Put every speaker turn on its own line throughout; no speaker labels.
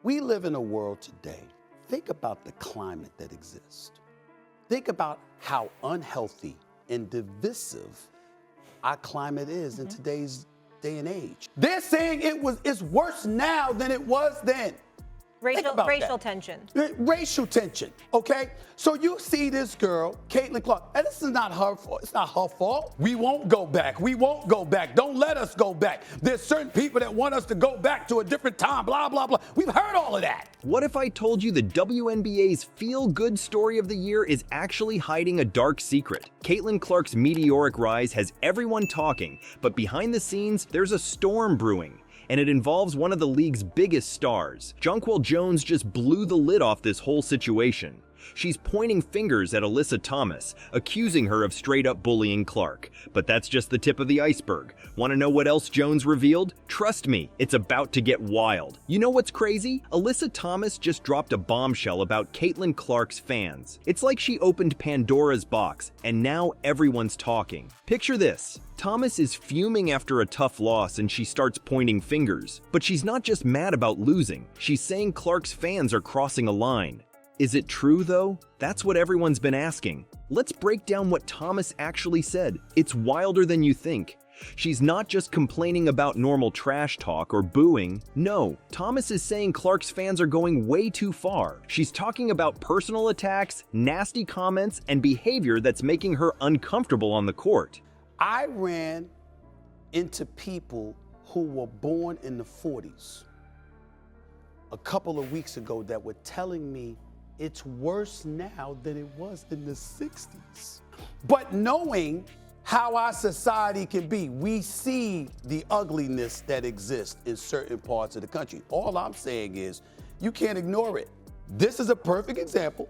We live in a world today. Think about the climate that exists. Think about how unhealthy and divisive our climate is in today's day and age. They're saying it's worse now than it was then.
Racial tension.
Racial tension, okay? So you see this girl, Caitlin Clark, and this is not her fault. It's not her fault. We won't go back. We won't go back. Don't let us go back. There's certain people that want us to go back to a different time, blah, blah, blah. We've heard all of that.
What if I told you the WNBA's feel-good story of the year is actually hiding a dark secret? Caitlin Clark's meteoric rise has everyone talking, but behind the scenes, there's a storm brewing. And it involves one of the league's biggest stars. Jonquel Jones just blew the lid off this whole situation. She's pointing fingers at Alyssa Thomas, accusing her of straight-up bullying Clark. But that's just the tip of the iceberg. Want to know what else Jones revealed? Trust me, it's about to get wild. You know what's crazy? Alyssa Thomas just dropped a bombshell about Caitlin Clark's fans. It's like she opened Pandora's box, and now everyone's talking. Picture this. Thomas is fuming after a tough loss and she starts pointing fingers. But she's not just mad about losing. She's saying Clark's fans are crossing a line. Is it true, though? That's what everyone's been asking. Let's break down what Thomas actually said. It's wilder than you think. She's not just complaining about normal trash talk or booing. No, Thomas is saying Clark's fans are going way too far. She's talking about personal attacks, nasty comments, and behavior that's making her uncomfortable on the court.
I ran into people who were born in the 40s a couple of weeks ago that were telling me it's worse now than it was in the 60s. But knowing how our society can be, we see the ugliness that exists in certain parts of the country. All I'm saying is you can't ignore it. This is a perfect example,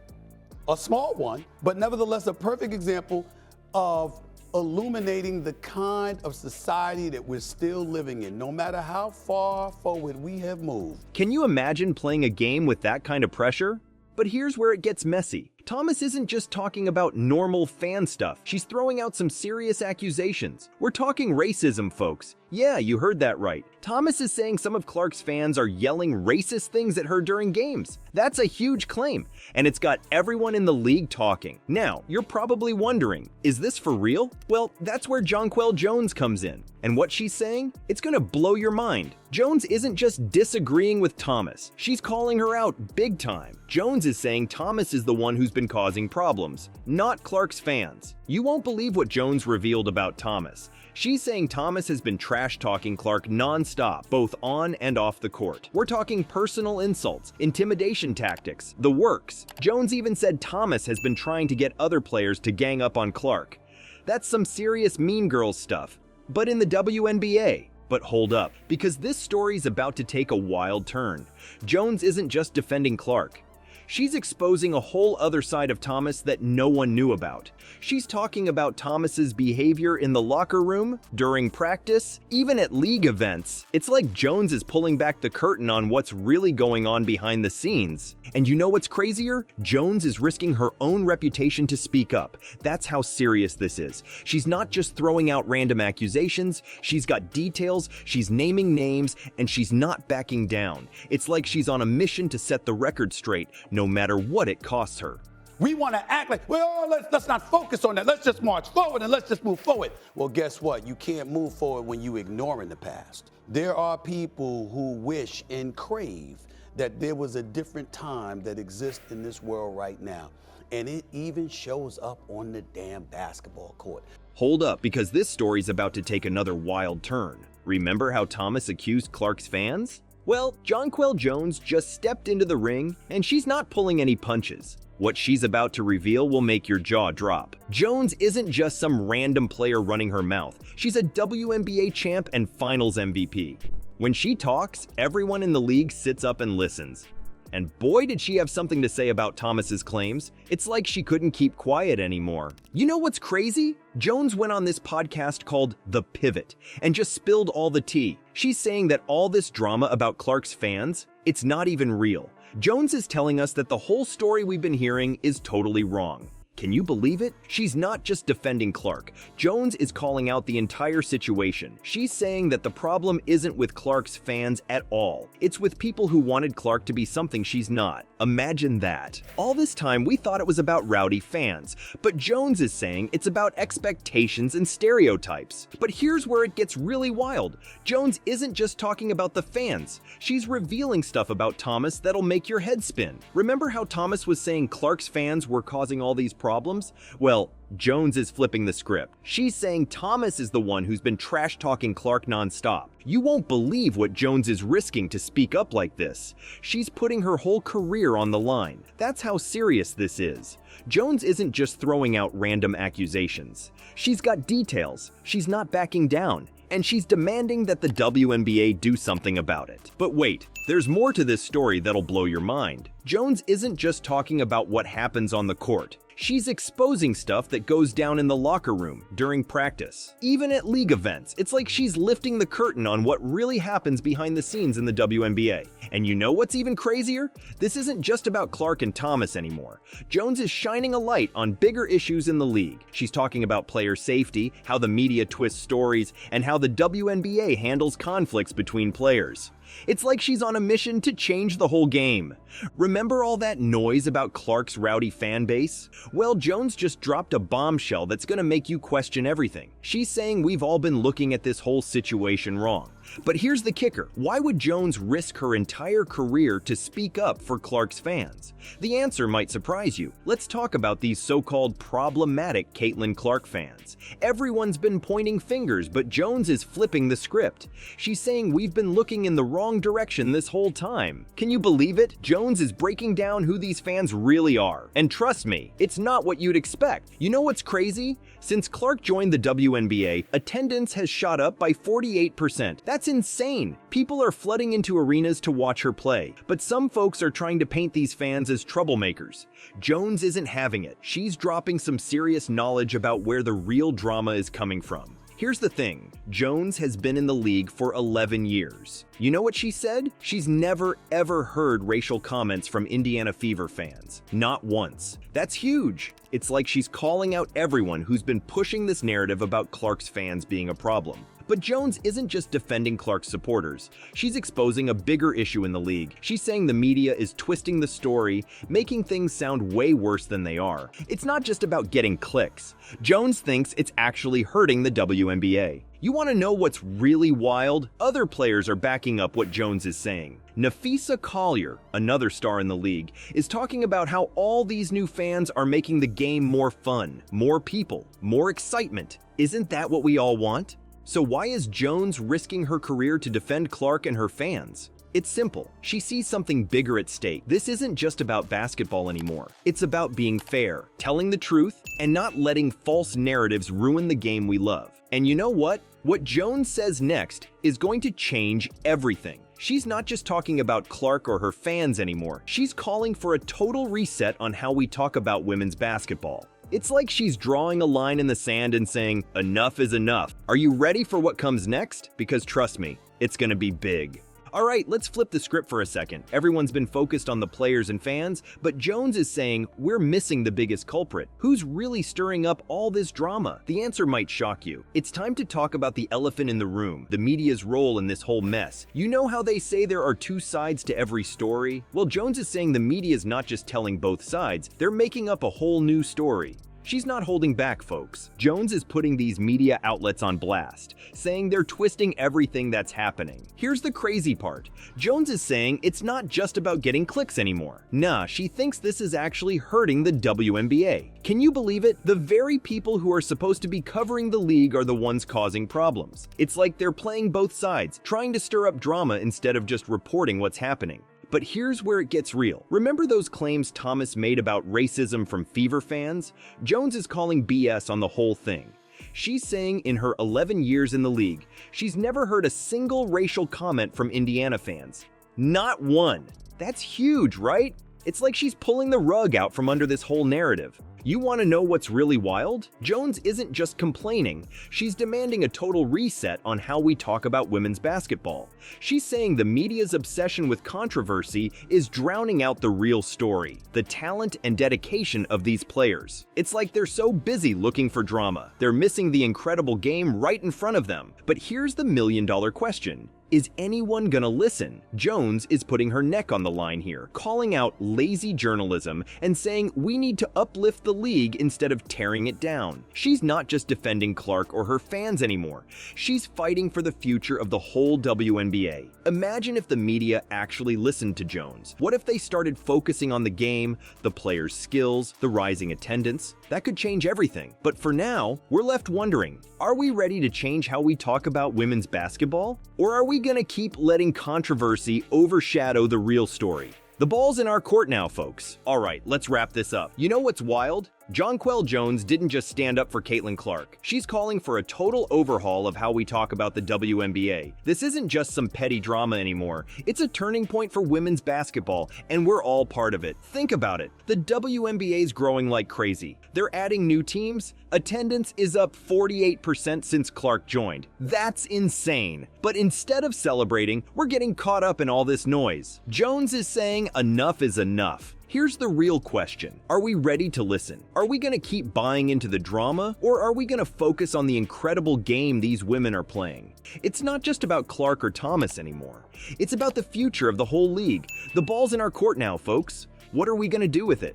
a small one, but nevertheless a perfect example of illuminating the kind of society that we're still living in, no matter how far forward we have moved.
Can you imagine playing a game with that kind of pressure? But here's where it gets messy. Thomas isn't just talking about normal fan stuff. She's throwing out some serious accusations. We're talking racism, folks. Yeah, you heard that right. Thomas is saying some of Clark's fans are yelling racist things at her during games. That's a huge claim, and it's got everyone in the league talking. Now, you're probably wondering, is this for real? Well, that's where Jonquel Jones comes in. And what she's saying? It's gonna blow your mind. Jones isn't just disagreeing with Thomas. She's calling her out big time. Jones is saying Thomas is the one who's been causing problems, not Clark's fans. You won't believe what Jones revealed about Thomas. She's saying Thomas has been trash-talking Clark non-stop, both on and off the court. We're talking personal insults, intimidation tactics, the works. Jones even said Thomas has been trying to get other players to gang up on Clark. That's some serious Mean Girls stuff, but in the WNBA. But hold up, because this story's about to take a wild turn. Jones isn't just defending Clark. She's exposing a whole other side of Thomas that no one knew about. She's talking about Thomas's behavior in the locker room, during practice, even at league events. It's like Jones is pulling back the curtain on what's really going on behind the scenes. And you know what's crazier? Jones is risking her own reputation to speak up. That's how serious this is. She's not just throwing out random accusations, she's got details, she's naming names, and she's not backing down. It's like she's on a mission to set the record straight, no matter what it costs her.
We want to act like, well, let's not focus on that. Let's just march forward and let's just move forward. Well, guess what? You can't move forward when you're ignoring the past. There are people who wish and crave that there was a different time that exists in this world right now. And it even shows up on the damn basketball court.
Hold up, because this story's about to take another wild turn. Remember how Thomas accused Clark's fans? Well, Jonquel Jones just stepped into the ring, and she's not pulling any punches. What she's about to reveal will make your jaw drop. Jones isn't just some random player running her mouth. She's a WNBA champ and finals MVP. When she talks, everyone in the league sits up and listens. And boy, did she have something to say about Thomas's claims. It's like she couldn't keep quiet anymore. You know what's crazy? Jones went on this podcast called The Pivot and just spilled all the tea. She's saying that all this drama about Clark's fans, it's not even real. Jones is telling us that the whole story we've been hearing is totally wrong. Can you believe it? She's not just defending Clark. Jones is calling out the entire situation. She's saying that the problem isn't with Clark's fans at all. It's with people who wanted Clark to be something she's not. Imagine that. All this time, we thought it was about rowdy fans, but Jones is saying it's about expectations and stereotypes. But here's where it gets really wild. Jones isn't just talking about the fans. She's revealing stuff about Thomas that'll make your head spin. Remember how Thomas was saying Clark's fans were causing all these problems? Well, Jones is flipping the script. She's saying Thomas is the one who's been trash-talking Clark nonstop. You won't believe what Jones is risking to speak up like this. She's putting her whole career on the line. That's how serious this is. Jones isn't just throwing out random accusations. She's got details. She's not backing down. And she's demanding that the WNBA do something about it. But wait, there's more to this story that'll blow your mind. Jones isn't just talking about what happens on the court. She's exposing stuff that goes down in the locker room during practice. Even at league events, it's like she's lifting the curtain on what really happens behind the scenes in the WNBA. And you know what's even crazier? This isn't just about Clark and Thomas anymore. Jones is shining a light on bigger issues in the league. She's talking about player safety, how the media twists stories, and how the WNBA handles conflicts between players. It's like she's on a mission to change the whole game. Remember all that noise about Clark's rowdy fan base? Well, Jones just dropped a bombshell that's gonna make you question everything. She's saying we've all been looking at this whole situation wrong. But here's the kicker. Why would Jones risk her entire career to speak up for Clark's fans? The answer might surprise you. Let's talk about these so-called problematic Caitlin Clark fans. Everyone's been pointing fingers, but Jones is flipping the script. She's saying we've been looking in the wrong direction this whole time. Can you believe it? Jones is breaking down who these fans really are. And trust me, it's not what you'd expect. You know what's crazy? Since Clark joined the WNBA, attendance has shot up by 48%. That's insane. People are flooding into arenas to watch her play, but some folks are trying to paint these fans as troublemakers. Jones isn't having it. She's dropping some serious knowledge about where the real drama is coming from. Here's the thing, Jones has been in the league for 11 years. You know what she said? She's never ever heard racial comments from Indiana Fever fans. Not once. That's huge. It's like she's calling out everyone who's been pushing this narrative about Clark's fans being a problem. But Jones isn't just defending Clark's supporters. She's exposing a bigger issue in the league. She's saying the media is twisting the story, making things sound way worse than they are. It's not just about getting clicks. Jones thinks it's actually hurting the WNBA. You want to know what's really wild? Other players are backing up what Jones is saying. Nafisa Collier, another star in the league, is talking about how all these new fans are making the game more fun, more people, more excitement. Isn't that what we all want? So why is Jones risking her career to defend Clark and her fans? It's simple. She sees something bigger at stake. This isn't just about basketball anymore. It's about being fair, telling the truth, and not letting false narratives ruin the game we love. And you know what? What Jones says next is going to change everything. She's not just talking about Clark or her fans anymore. She's calling for a total reset on how we talk about women's basketball. It's like she's drawing a line in the sand and saying, enough is enough. Are you ready for what comes next? Because trust me, it's gonna be big. All right, let's flip the script for a second. Everyone's been focused on the players and fans, but Jones is saying we're missing the biggest culprit. Who's really stirring up all this drama? The answer might shock you. It's time to talk about the elephant in the room, the media's role in this whole mess. You know how they say there are two sides to every story? Well, Jones is saying the media's not just telling both sides, they're making up a whole new story. She's not holding back, folks. Jones is putting these media outlets on blast, saying they're twisting everything that's happening. Here's the crazy part. Jones is saying it's not just about getting clicks anymore. Nah, she thinks this is actually hurting the WNBA. Can you believe it? The very people who are supposed to be covering the league are the ones causing problems. It's like they're playing both sides, trying to stir up drama instead of just reporting what's happening. But here's where it gets real. Remember those claims Thomas made about racism from Fever fans? Jones is calling BS on the whole thing. She's saying in her 11 years in the league, she's never heard a single racial comment from Indiana fans. Not one. That's huge, right? It's like she's pulling the rug out from under this whole narrative. You want to know what's really wild? Jones isn't just complaining, she's demanding a total reset on how we talk about women's basketball. She's saying the media's obsession with controversy is drowning out the real story, the talent and dedication of these players. It's like they're so busy looking for drama, they're missing the incredible game right in front of them. But here's the million-dollar question. Is anyone gonna listen? Jones is putting her neck on the line here, calling out lazy journalism and saying we need to uplift the league instead of tearing it down. She's not just defending Clark or her fans anymore. She's fighting for the future of the whole WNBA. Imagine if the media actually listened to Jones. What if they started focusing on the game, the players' skills, the rising attendance? That could change everything. But for now, we're left wondering, are we ready to change how we talk about women's basketball? Or are we gonna keep letting controversy overshadow the real story? The ball's in our court now, folks. All right, let's wrap this up. You know what's wild? Jonquel Jones didn't just stand up for Caitlin Clark. She's calling for a total overhaul of how we talk about the WNBA. This isn't just some petty drama anymore. It's a turning point for women's basketball, and we're all part of it. Think about it. The WNBA's growing like crazy. They're adding new teams. Attendance is up 48% since Clark joined. That's insane. But instead of celebrating, we're getting caught up in all this noise. Jones is saying enough is enough. Here's the real question. Are we ready to listen? Are we going to keep buying into the drama, or are we going to focus on the incredible game these women are playing? It's not just about Clark or Thomas anymore. It's about the future of the whole league. The ball's in our court now, folks. What are we going to do with it?